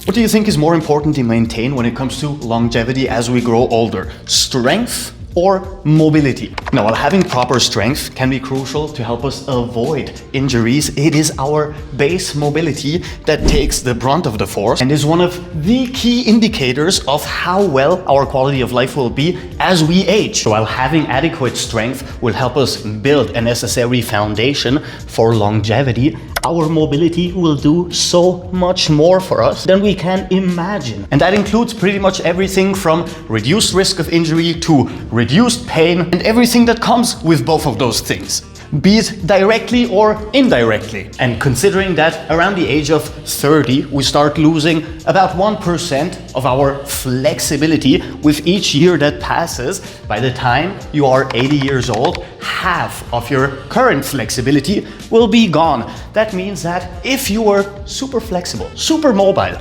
What do you think is more important to maintain when it comes to longevity as we grow older? Strength or mobility? Now, while having proper strength can be crucial to help us avoid injuries, it is our base mobility that takes the brunt of the force and is one of the key indicators of how well our quality of life will be as we age. So while having adequate strength will help us build a necessary foundation for longevity, our mobility will do so much more for us than we can imagine. And that includes pretty much everything from reduced risk of injury to reduced pain and everything that comes with both of those things, be it directly or indirectly. And considering that around the age of 30, we start losing about 1% of our flexibility with each year that passes, by the time you are 80 years old, half of your current flexibility will be gone. That means that if you were super flexible, super mobile,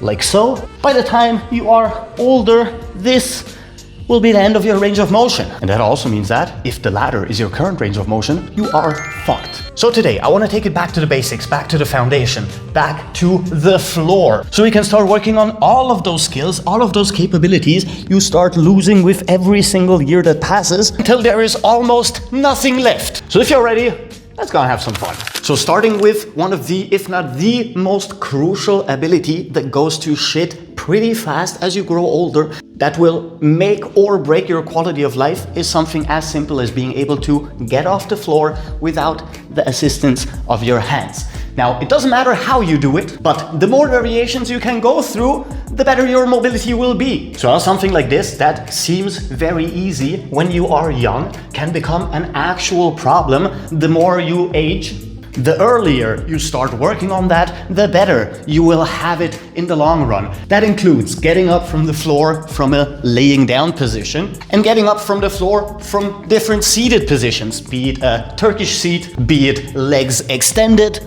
like so, by the time you are older, this will be the end of your range of motion. And that also means that if the latter is your current range of motion, you are fucked. So today, I want to take it back to the basics, back to the foundation, back to the floor. So we can start working on all of those skills, all of those capabilities you start losing with every single year that passes until there is almost nothing left. So if you're ready, let's go and have some fun. So starting with one of the, if not the most crucial ability that goes to shit pretty fast as you grow older, that will make or break your quality of life, is something as simple as being able to get off the floor without the assistance of your hands. Now, it doesn't matter how you do it, but the more variations you can go through, the better your mobility will be. So something like this that seems very easy when you are young can become an actual problem the more you age. The earlier you start working on that, the better you will have it in the long run. That includes getting up from the floor from a laying down position and getting up from the floor from different seated positions, be it a Turkish seat, be it legs extended,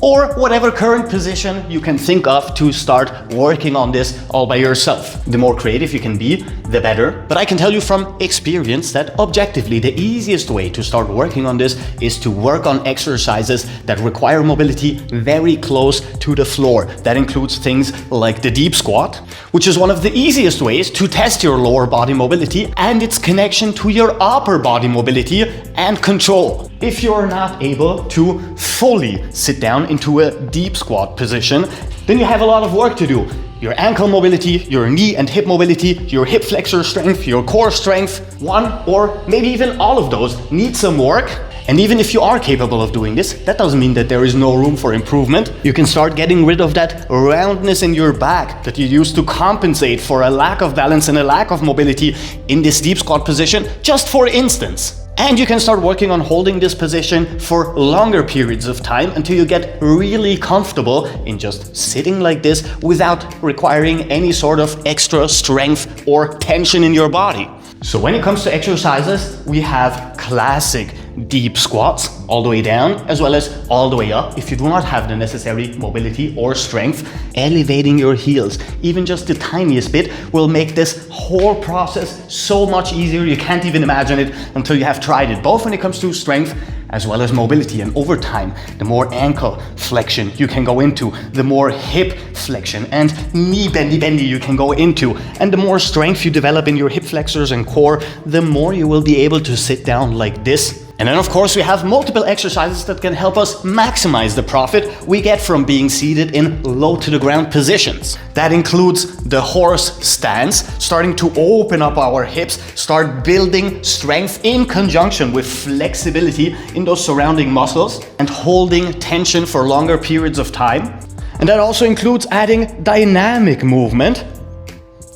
or whatever current position you can think of to start working on this all by yourself. The more creative you can be, the better. But I can tell you from experience that objectively the easiest way to start working on this is to work on exercises that require mobility very close to the floor. That includes things like the deep squat, which is one of the easiest ways to test your lower body mobility and its connection to your upper body mobility and control. If you're not able to fully sit down into a deep squat position, then you have a lot of work to do. Your ankle mobility, your knee and hip mobility, your hip flexor strength, your core strength, one or maybe even all of those need some work. And even if you are capable of doing this, that doesn't mean that there is no room for improvement. You can start getting rid of that roundness in your back that you use to compensate for a lack of balance and a lack of mobility in this deep squat position, just for instance. And you can start working on holding this position for longer periods of time until you get really comfortable in just sitting like this without requiring any sort of extra strength or tension in your body. So when it comes to exercises, we have classic deep squats all the way down as well as all the way up. If you do not have the necessary mobility or strength, elevating your heels, even just the tiniest bit, will make this whole process so much easier. You can't even imagine it until you have tried it, both when it comes to strength as well as mobility. And over time, the more ankle flexion you can go into, the more hip flexion and knee bendy you can go into, and the more strength you develop in your hip flexors and core, the more you will be able to sit down like this. And then of course we have multiple exercises that can help us maximize the profit we get from being seated in low to the ground positions. That includes the horse stance, starting to open up our hips, start building strength in conjunction with flexibility in those surrounding muscles and holding tension for longer periods of time. And that also includes adding dynamic movement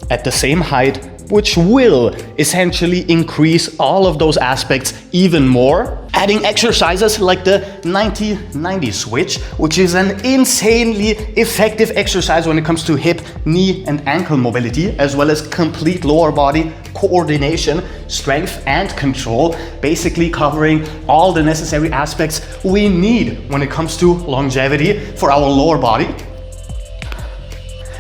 at the same height, which will essentially increase all of those aspects even more. Adding exercises like the 90-90 switch, which is an insanely effective exercise when it comes to hip, knee and ankle mobility, as well as complete lower body coordination, strength and control, basically covering all the necessary aspects we need when it comes to longevity for our lower body.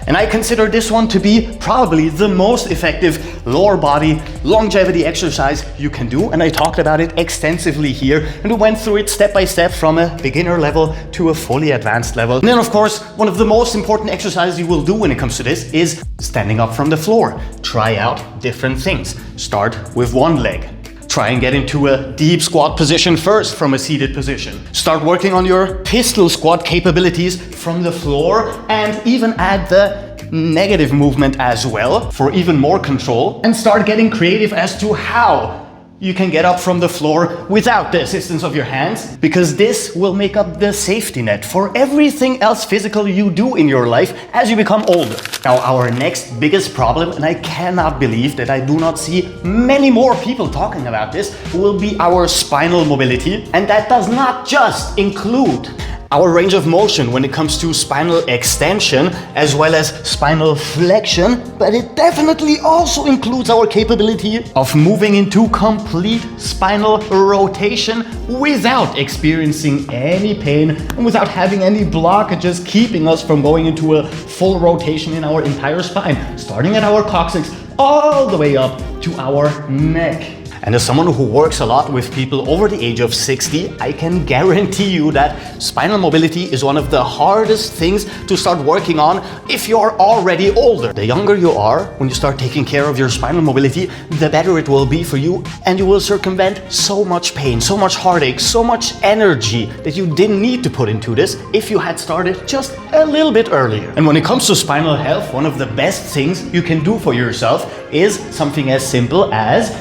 And I consider this one to be probably the most effective lower body longevity exercise you can do. And I talked about it extensively here, and we went through it step by step from a beginner level to a fully advanced level. And then of course, one of the most important exercises you will do when it comes to this is standing up from the floor. Try out different things. Start with one leg. Try and get into a deep squat position first from a seated position. Start working on your pistol squat capabilities from the floor, and even add the negative movement as well for even more control. And start getting creative as to how you can get up from the floor without the assistance of your hands, because this will make up the safety net for everything else physical you do in your life as you become older. Now, our next biggest problem, and I cannot believe that I do not see many more people talking about this, will be our spinal mobility. And that does not just include our range of motion when it comes to spinal extension as well as spinal flexion, but it definitely also includes our capability of moving into complete spinal rotation without experiencing any pain and without having any blockages keeping us from going into a full rotation in our entire spine, starting at our coccyx all the way up to our neck. And as someone who works a lot with people over the age of 60, I can guarantee you that spinal mobility is one of the hardest things to start working on if you're already older. The younger you are, when you start taking care of your spinal mobility, the better it will be for you, and you will circumvent so much pain, so much heartache, so much energy that you didn't need to put into this if you had started just a little bit earlier. And when it comes to spinal health, one of the best things you can do for yourself is something as simple as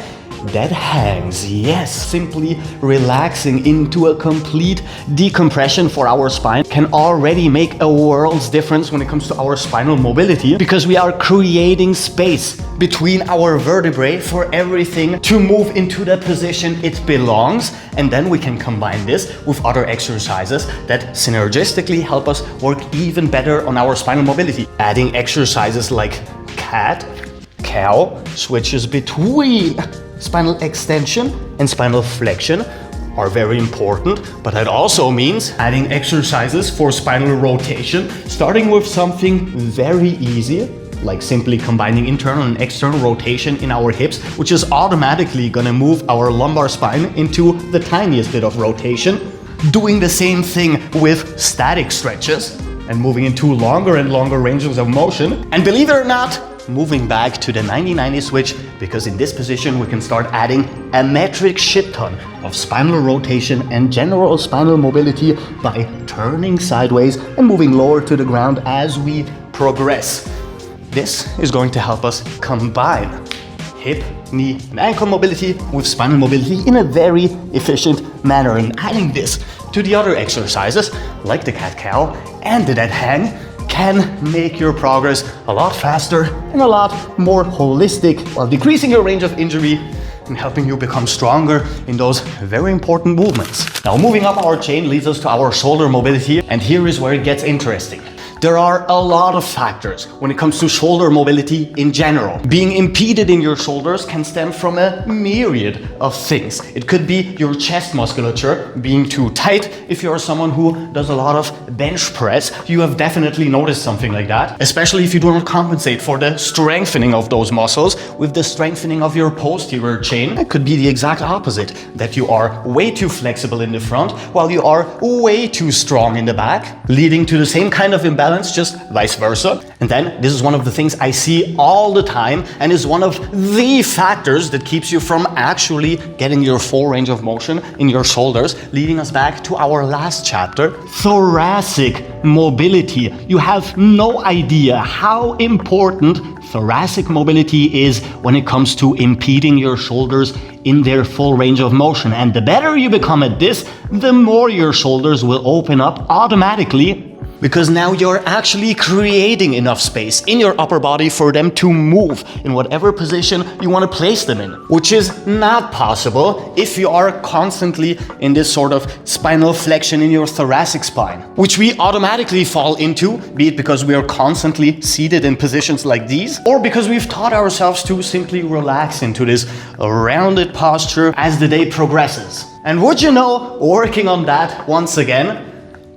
dead hangs. Yes, simply relaxing into a complete decompression for our spine can already make a world's difference when it comes to our spinal mobility, because we are creating space between our vertebrae for everything to move into the position it belongs. And then we can combine this with other exercises that synergistically help us work even better on our spinal mobility. Adding exercises like cat, cow, switches between spinal extension and spinal flexion are very important, but that also means adding exercises for spinal rotation, starting with something very easy, like simply combining internal and external rotation in our hips, which is automatically gonna move our lumbar spine into the tiniest bit of rotation. Doing the same thing with static stretches and moving into longer and longer ranges of motion. And believe it or not, moving back to the 90-90 switch, because in this position we can start adding a metric shit ton of spinal rotation and general spinal mobility by turning sideways and moving lower to the ground as we progress. This is going to help us combine hip, knee, and ankle mobility with spinal mobility in a very efficient manner. And adding this to the other exercises like the cat-cow and the dead hang can make your progress a lot faster and a lot more holistic, while decreasing your range of injury and helping you become stronger in those very important movements. Now, moving up our chain leads us to our shoulder mobility, and here is where it gets interesting. There are a lot of factors when it comes to shoulder mobility in general. Being impeded in your shoulders can stem from a myriad of things. It could be your chest musculature being too tight. If you're someone who does a lot of bench press, you have definitely noticed something like that, especially if you do not compensate for the strengthening of those muscles with the strengthening of your posterior chain. It could be the exact opposite, that you are way too flexible in the front while you are way too strong in the back, leading to the same kind of imbalance, just vice versa. And then this is one of the things I see all the time, and is one of the factors that keeps you from actually getting your full range of motion in your shoulders, leading us back to our last chapter, thoracic mobility. You have no idea how important thoracic mobility is when it comes to impeding your shoulders in their full range of motion. And the better you become at this, the more your shoulders will open up automatically, because now you're actually creating enough space in your upper body for them to move in whatever position you want to place them in, which is not possible if you are constantly in this sort of spinal flexion in your thoracic spine, which we automatically fall into, be it because we are constantly seated in positions like these, or because we've taught ourselves to simply relax into this rounded posture as the day progresses. And would you know, working on that once again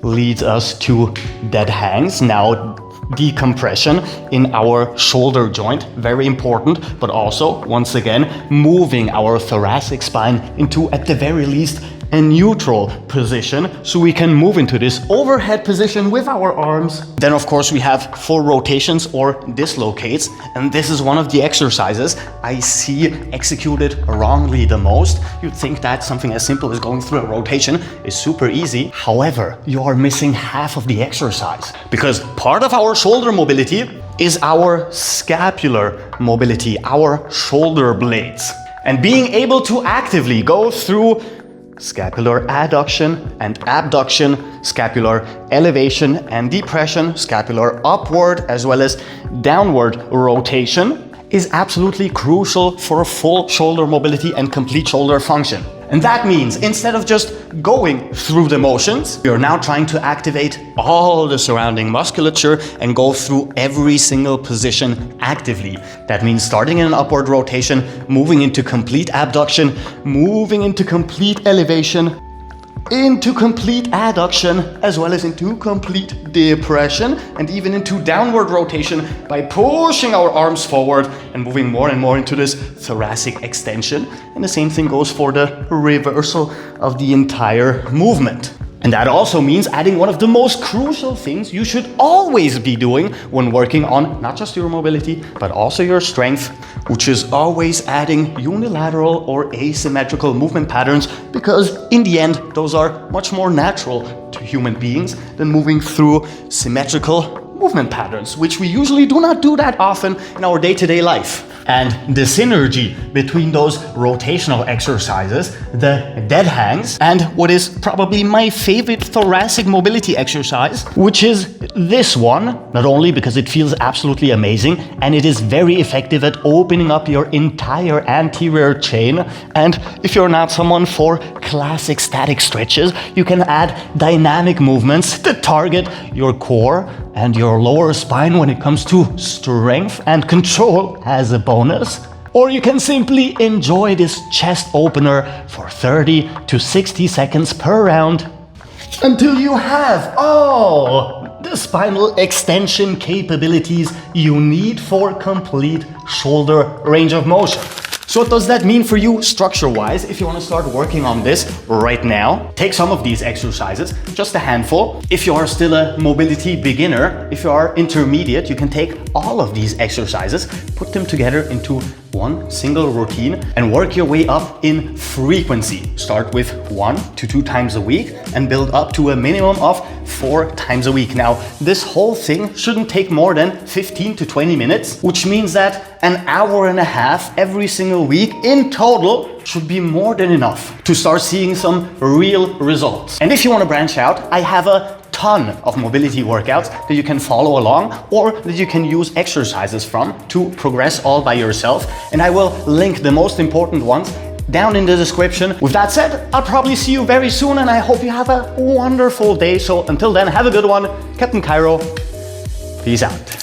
leads us to dead hangs. Now, decompression in our shoulder joint, very important, but also, once again, moving our thoracic spine into, at the very least, a neutral position, so we can move into this overhead position with our arms. Then of course we have full rotations or dislocates, and this is one of the exercises I see executed wrongly the most. You'd think that something as simple as going through a rotation is super easy. However, you are missing half of the exercise, because part of our shoulder mobility is our scapular mobility, our shoulder blades. And being able to actively go through scapular adduction and abduction, scapular elevation and depression, scapular upward as well as downward rotation is absolutely crucial for full shoulder mobility and complete shoulder function. And that means instead of just going through the motions, we are now trying to activate all the surrounding musculature and go through every single position actively. That means starting in an upward rotation, moving into complete abduction, moving into complete elevation, into complete adduction, as well as into complete depression, and even into downward rotation by pushing our arms forward and moving more and more into this thoracic extension. And the same thing goes for the reversal of the entire movement. And that also means adding one of the most crucial things you should always be doing when working on not just your mobility, but also your strength, which is always adding unilateral or asymmetrical movement patterns, because in the end, those are much more natural to human beings than moving through symmetrical movement patterns, which we usually do not do that often in our day-to-day life. And the synergy between those rotational exercises, the dead hangs, and what is probably my favorite thoracic mobility exercise, which is this one, not only because it feels absolutely amazing, and it is very effective at opening up your entire anterior chain. And if you're not someone for classic static stretches, you can add dynamic movements that target your core and your lower spine when it comes to strength and control as a bonus. Or you can simply enjoy this chest opener for 30 to 60 seconds per round until you have all the spinal extension capabilities you need for complete shoulder range of motion. So what does that mean for you structure-wise if you want to start working on this right now? Take some of these exercises, just a handful. If you are still a mobility beginner, if you are intermediate, you can take all of these exercises, put them together into one single routine and work your way up in frequency. Start with 1 to 2 times a week and build up to a minimum of 4 times a week. Now, this whole thing shouldn't take more than 15 to 20 minutes, which means that an hour and a half every single week in total should be more than enough to start seeing some real results. And if you want to branch out, I have a ton of mobility workouts that you can follow along or that you can use exercises from to progress all by yourself. And I will link the most important ones down in the description. With that said, I'll probably see you very soon and I hope you have a wonderful day. So until then, have a good one. Captain Cairo, peace out.